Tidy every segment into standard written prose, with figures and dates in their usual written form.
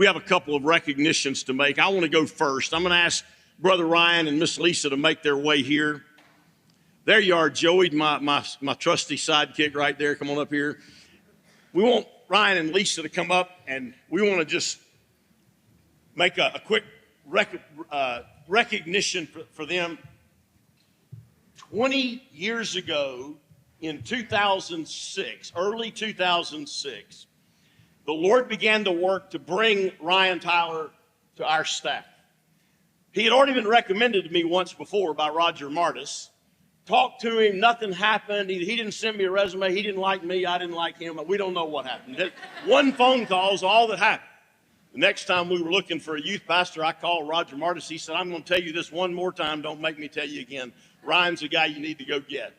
we have a couple of recognitions to make. I want to go first. I'm going to ask Brother Ryan and Miss Lisa to make their way here. There you are, Joey, my trusty sidekick right there. Come on up here. We want Ryan and Lisa to come up, and we want to just make a quick recognition for them. 20 years ago, in 2006, early 2006, the Lord began to work to bring Ryan Tyler to our staff. He had already been recommended to me once before by Roger Martis. Talked to him, nothing happened. He didn't send me a resume. He didn't like me. I didn't like him. We don't know what happened. One phone call is all that happened. The next time we were looking for a youth pastor, I called Roger Martis. He said, I'm going to tell you this one more time. Don't make me tell you again. Ryan's the guy you need to go get.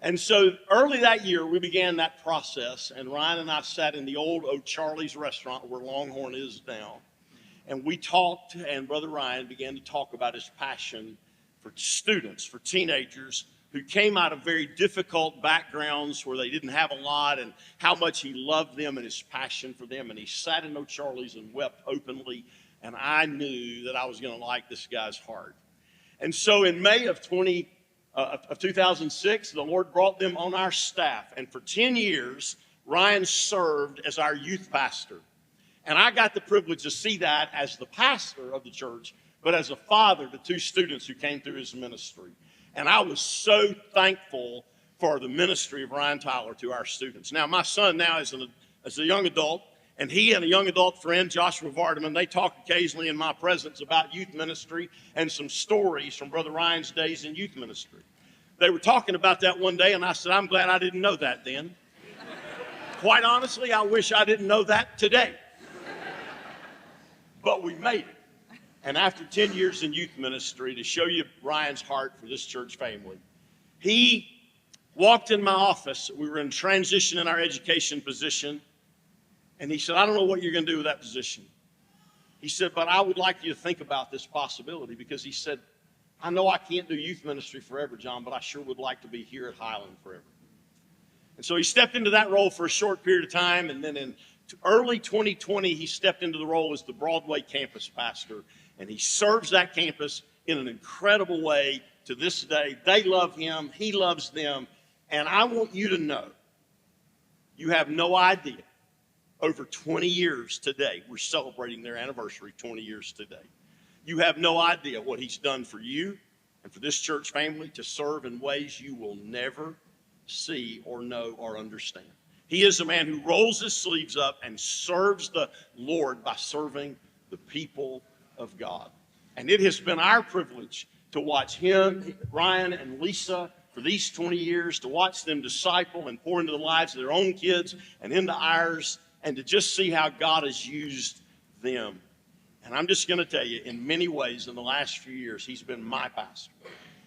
And so early that year, we began that process, and Ryan and I sat in the old O'Charlie's restaurant where Longhorn is now. And we talked, and Brother Ryan began to talk about his passion for students, for teenagers who came out of very difficult backgrounds where they didn't have a lot, and how much he loved them and his passion for them. And he sat in O'Charlie's and wept openly, and I knew that I was going to like this guy's heart. And so in May of 2006, the Lord brought them on our staff. And for 10 years, Ryan served as our youth pastor. And I got the privilege to see that as the pastor of the church, but as a father to two students who came through his ministry. And I was so thankful for the ministry of Ryan Tyler to our students. Now, my son now is a young adult, and he and a young adult friend, Joshua Vardaman, they talk occasionally in my presence about youth ministry and some stories from Brother Ryan's days in youth ministry. They were talking about that one day, and I said, I'm glad I didn't know that then. Quite honestly, I wish I didn't know that today. But we made it. And after 10 years in youth ministry, to show you Ryan's heart for this church family, he walked in my office. We were in transition in our education position. And he said, I don't know what you're going to do with that position. He said, but I would like you to think about this possibility, because he said, I know I can't do youth ministry forever, John, but I sure would like to be here at Highland forever. And so he stepped into that role for a short period of time. And then in early 2020, he stepped into the role as the Broadway campus pastor. And he serves that campus in an incredible way to this day. They love him. He loves them. And I want you to know, you have no idea. Over 20 years today, we're celebrating their anniversary, 20 years today. You have no idea what he's done for you and for this church family to serve in ways you will never see or know or understand. He is a man who rolls his sleeves up and serves the Lord by serving the people of God. And it has been our privilege to watch him, Ryan and Lisa, for these 20 years, to watch them disciple and pour into the lives of their own kids and into ours, and to just see how God has used them. And I'm just going to tell you, in many ways, in the last few years, he's been my pastor.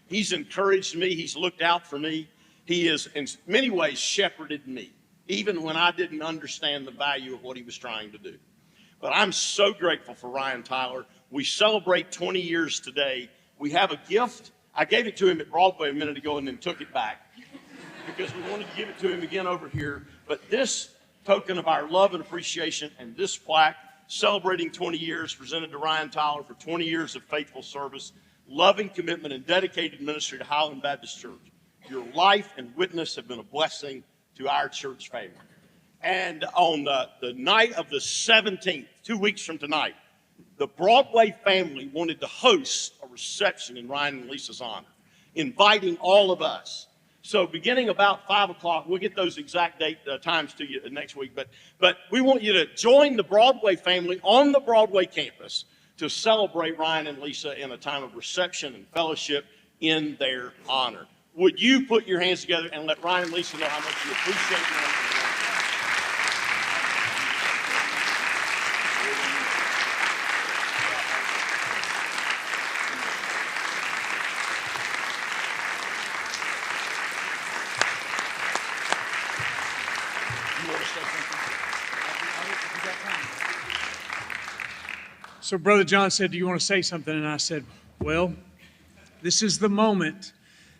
He's encouraged me. He's looked out for me. He has, in many ways, shepherded me, even when I didn't understand the value of what he was trying to do. But I'm so grateful for Ryan Tyler. We celebrate 20 years today. We have a gift. I gave it to him at Broadway a minute ago and then took it back because we wanted to give it to him again over here. But this token of our love and appreciation, and this plaque celebrating 20 years presented to Ryan Tyler for 20 years of faithful service, loving commitment, and dedicated ministry to Highland Baptist Church. Your life and witness have been a blessing to our church family. And on the night of the 17th, 2 weeks from tonight, the Broadway family wanted to host a reception in Ryan and Lisa's honor, inviting all of us. So beginning about 5 o'clock, we'll get those exact times to you next week, but we want you to join the Broadway family on the Broadway campus to celebrate Ryan and Lisa in a time of reception and fellowship in their honor. Would you put your hands together and let Ryan and Lisa know how much you appreciate them? So Brother John said, do you want to say something? And I said, well, this is the moment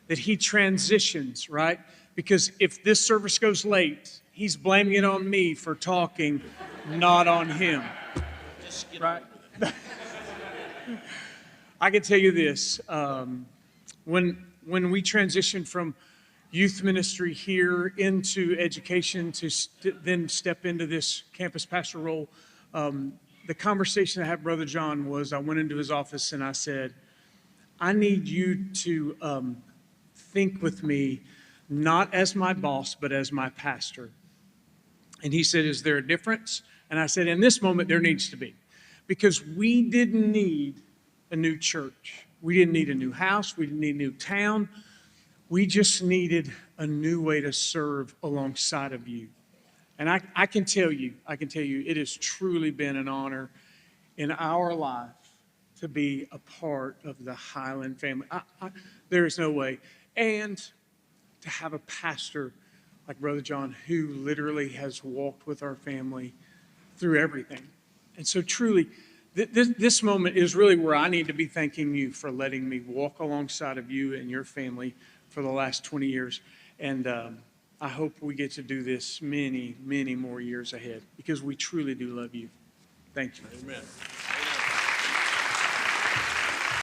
that he transitions, right? Because if this service goes late, he's blaming it on me for talking, not on him. Just get Right. on with it. I can tell you this, when we transitioned from youth ministry here into education to then step into this campus pastor role, the conversation I had with Brother John was I went into his office and I said, I need you to think with me, not as my boss, but as my pastor. And he said, is there a difference? And I said, in this moment, there needs to be. Because we didn't need a new church. We didn't need a new house. We didn't need a new town. We just needed a new way to serve alongside of you. And I can tell you, it has truly been an honor in our life to be a part of the Highland family. There is no way. And to have a pastor like Brother John who literally has walked with our family through everything. And so truly, this moment is really where I need to be thanking you for letting me walk alongside of you and your family for the last 20 years. And I hope we get to do this many, many more years ahead because we truly do love you. Thank you. Amen.